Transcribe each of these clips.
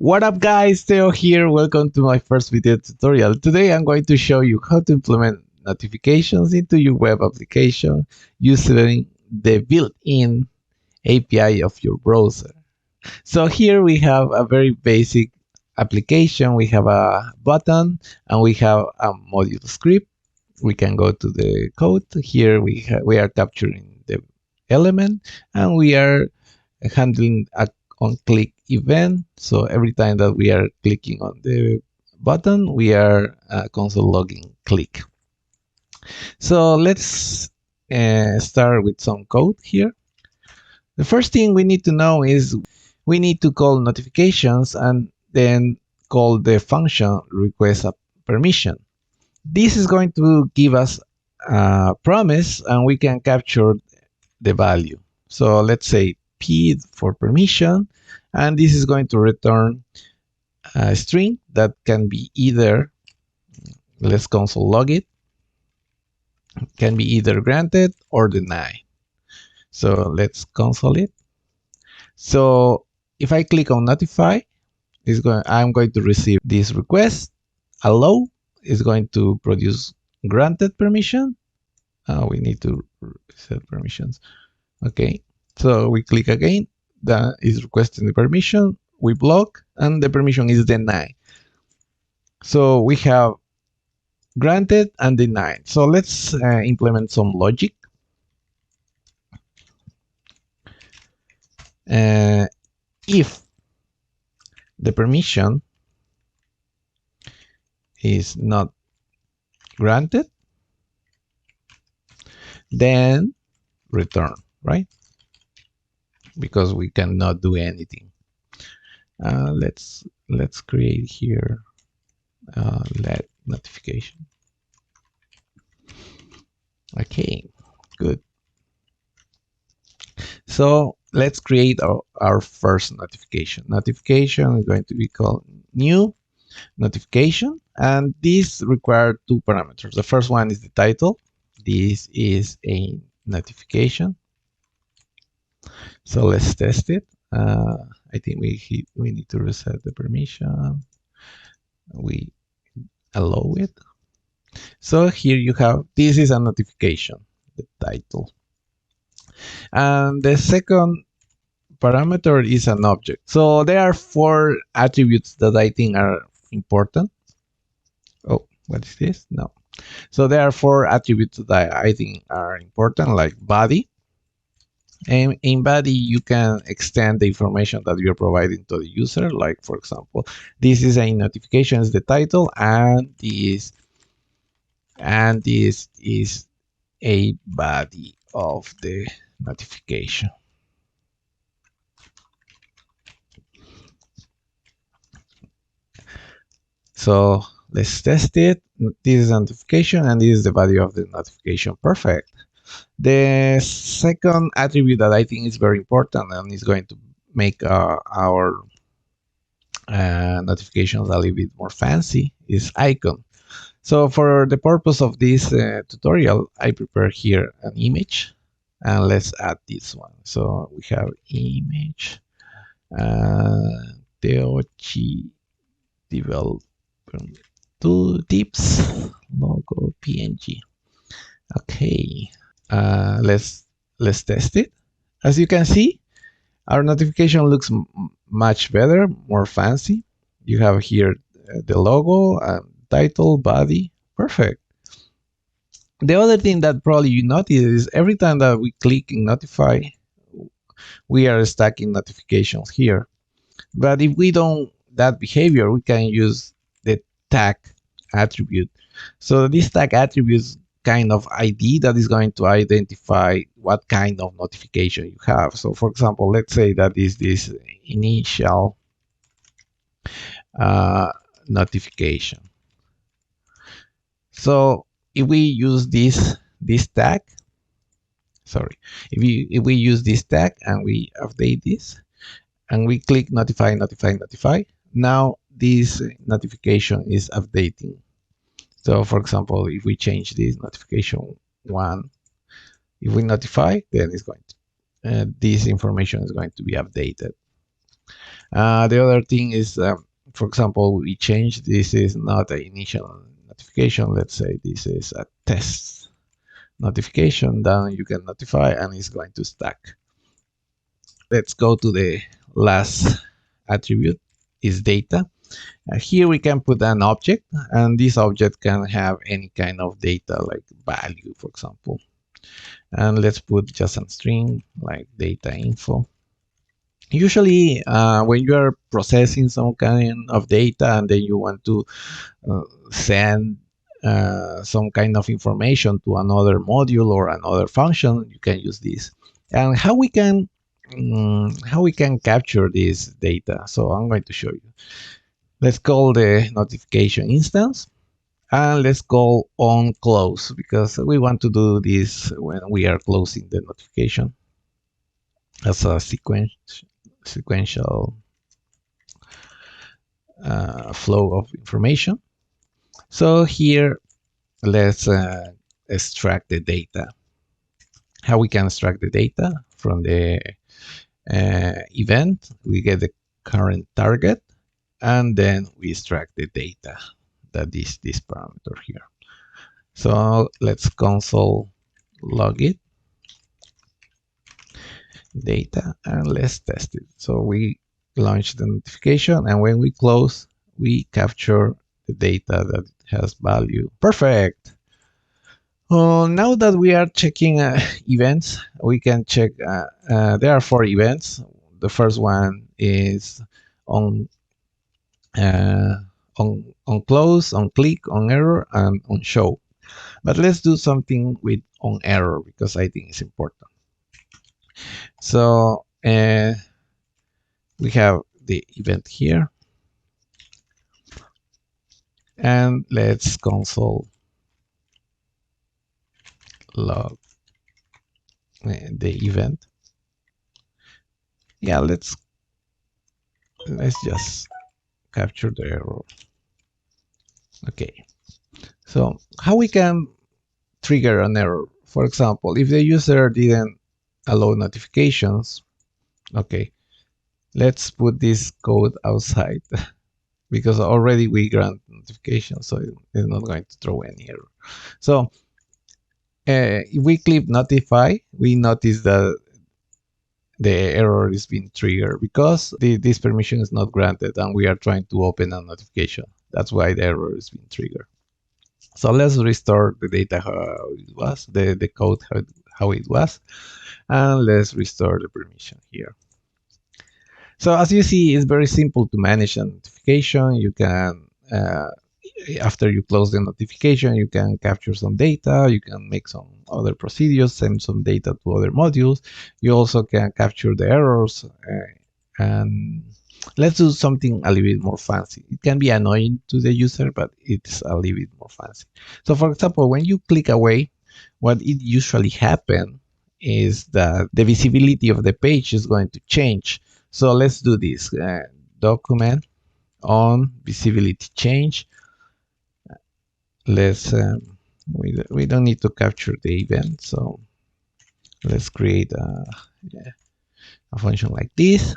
What up guys, Theo here. Welcome to my first video tutorial. Today I'm going to show you how to implement notifications into your web application using the built-in API of your browser. So here we have a very basic application. We have a button and we have a module script. We can go to the code. Here we are capturing the element and we are handling a on-click event. So every time that we are clicking on the button, we are console logging click. So let's start with some code here. The first thing we need to know is we need to call notifications and then call the function request a permission. This is going to give us a promise and we can capture the value. So let's say P for permission, and this is going to return a string that can be either, let's console log it, can be either granted or denied. So let's console it. So if I click on notify, I'm going to receive this request. Allow is going to produce granted permission. We need to set permissions. Okay, so we click again, that is requesting the permission, we block, and the permission is denied. So we have granted and denied. So let's implement some logic. If the permission is not granted, then return, right? Because we cannot do anything. Let's create here let notification. Okay, good. So let's create our first notification. Notification is going to be called new notification, and this requires two parameters. The first one is the title. This is a notification. So let's test it. I think we need to reset the permission. We allow it. So here you have, this is a notification, the title. And the second parameter is an object. So there are 4 attributes that I think are important. Oh, what is this? No. So there are 4 attributes that I think are important, like body. And in body, you can extend the information that you're providing to the user. Like, for example, this is a notification, is the title, and this is a body of the notification. So let's test it. This is notification, and this is the body of the notification. Perfect. The second attribute that I think is very important and is going to make our notifications a little bit more fancy is icon. So for the purpose of this tutorial, I prepare here an image, and let's add this one. So we have image, Teochi development 2 tips, logo PNG. Okay. Let's test it. As you can see, our notification looks much better, more fancy. You have here the logo, title, body. Perfect. The other thing that probably you notice is every time that we click in notify, we are stacking notifications here. But if we don't that behavior, we can use the tag attribute. So this tag attribute is kind of ID that is going to identify what kind of notification you have. So for example, let's say that is this initial notification. So if we use this tag, sorry, if we use this tag and we update this and we click notify, now this notification is updating. So for example, if we change this notification 1, if we notify, then it's going to, this information is going to be updated. The other thing is, for example, we change this is not an initial notification. Let's say this is a test notification. Then you can notify and it's going to stack. Let's go to the last attribute is data. Here we can put an object, and this object can have any kind of data like value, for example. And let's put just a string like data info. Usually, when you are processing some kind of data and then you want to send some kind of information to another module or another function, you can use this. And how we can capture this data? So I'm going to show you. Let's call the notification instance, and let's call on close because we want to do this when we are closing the notification as a sequential flow of information. So here, let's extract the data. How we can extract the data from the event? We get the current target, and then we extract the data, that is this parameter here. So let's console log it data and let's test it. So we launch the notification, and when we close, we capture the data that has value. Perfect. Now that we are checking events, we can check. There are 4 events. The first one is on close, on click, on error, and on show. But let's do something with on error because I think it's important. So we have the event here, and let's console log the event. Yeah, let's just capture the error. Okay, so how we can trigger an error? For example, if the user didn't allow notifications, okay, let's put this code outside because already we grant notifications, so it's not going to throw any error. So if we click notify, we notice that the error is being triggered because this permission is not granted and we are trying to open a notification. That's why the error is being triggered. So let's restore the data how it was, the code how it was, and let's restore the permission here. So as you see, it's very simple to manage a notification. You can, after you close the notification, you can capture some data, you can make some other procedures, send some data to other modules. You also can capture the errors, and let's do something a little bit more fancy. It can be annoying to the user, but it's a little bit more fancy. So for example, when you click away, what it usually happens is that the visibility of the page is going to change. So let's do this. Document on visibility change. Let's we don't need to capture the event, so let's create a function like this,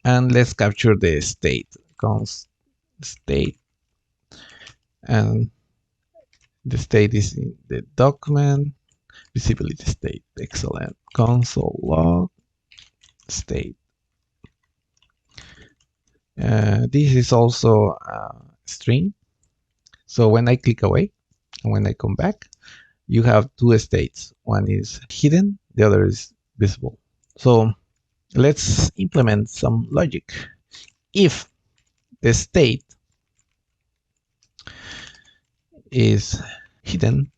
and let's capture the state. Const state, and the state is in the document visibility state. Excellent. Console log state. This is also a string. So when I click away and when I come back, you have 2 states. One is hidden, the other is visible. So let's implement some logic. If the state is hidden,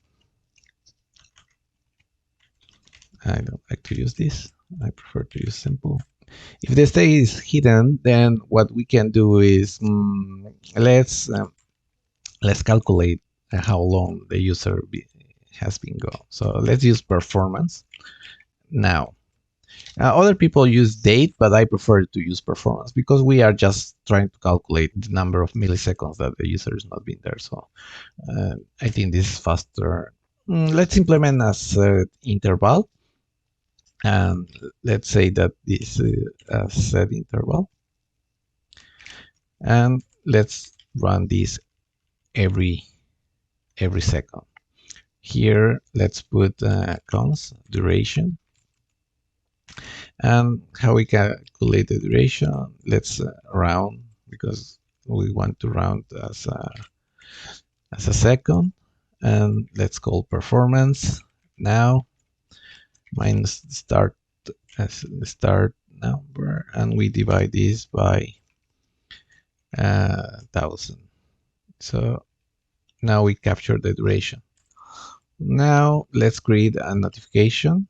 I don't like to use this. I prefer to use simple. If the state is hidden, then what we can do is let's calculate how long the user has been gone. So let's use performance. Now, other people use date, but I prefer to use performance because we are just trying to calculate the number of milliseconds that the user has not been there. So I think this is faster. Let's implement as interval. And let's say that this is a set interval, and let's run this every second. Here, let's put const duration. And how we calculate the duration, let's round, because we want to round as a second. And let's call performance now minus start as the start number, and we divide this by 1000. So now we capture the duration. Now let's create a notification,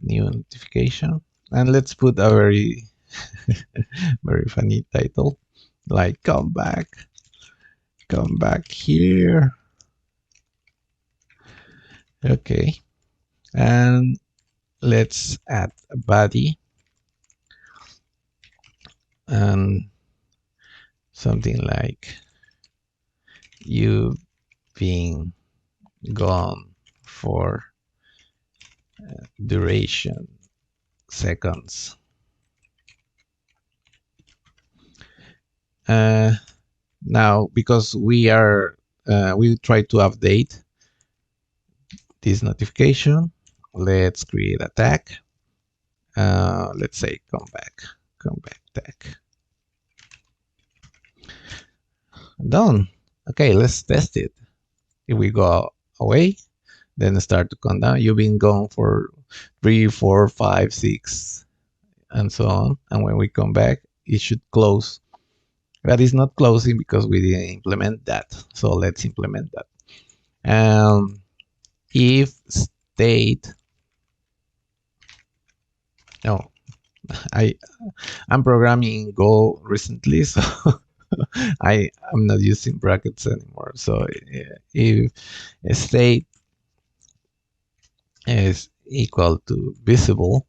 new notification, and let's put a very very funny title like come back here. Okay, and let's add a body and something like you being gone for duration seconds. Now, because we try to update this notification, let's create a tag. Let's say come back tag. Done. Okay, let's test it. If we go away, then start to count down. You've been gone for 3, 4, 5, 6, and so on. And when we come back, it should close. But it's not closing because we didn't implement that. So let's implement that. If state, no, I'm programming in Go recently, so I'm not using brackets anymore. So if state is equal to visible,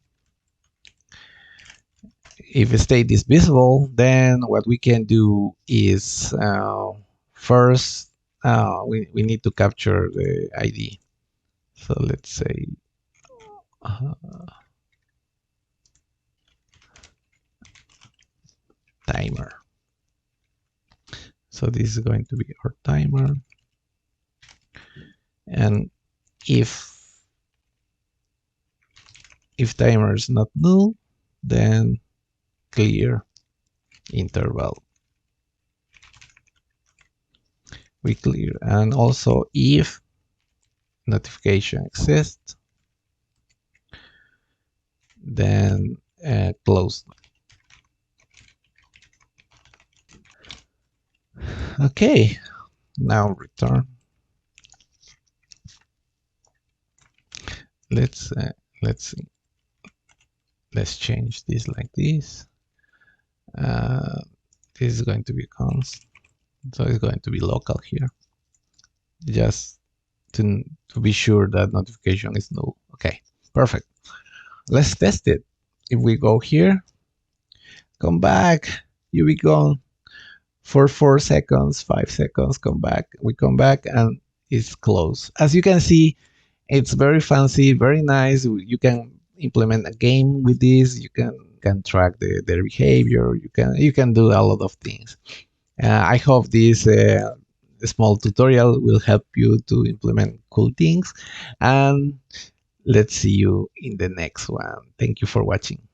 if state is visible, then what we can do is first we need to capture the ID. So let's say timer. So this is going to be our timer. And if timer is not null, then clear interval. We clear. And also if notification exists, then close. Okay, now return. Let's change this like this. This is going to be const, so it's going to be local here, just to be sure that notification is null. Okay, perfect. Let's test it. If we go here, come back, you be gone for 4 seconds, 5 seconds, come back. We come back and it's closed. As you can see, it's very fancy, very nice. You can implement a game with this. You can track their behavior. You can do a lot of things. I hope this small tutorial will help you to implement cool things. And let's see you in the next one. Thank you for watching.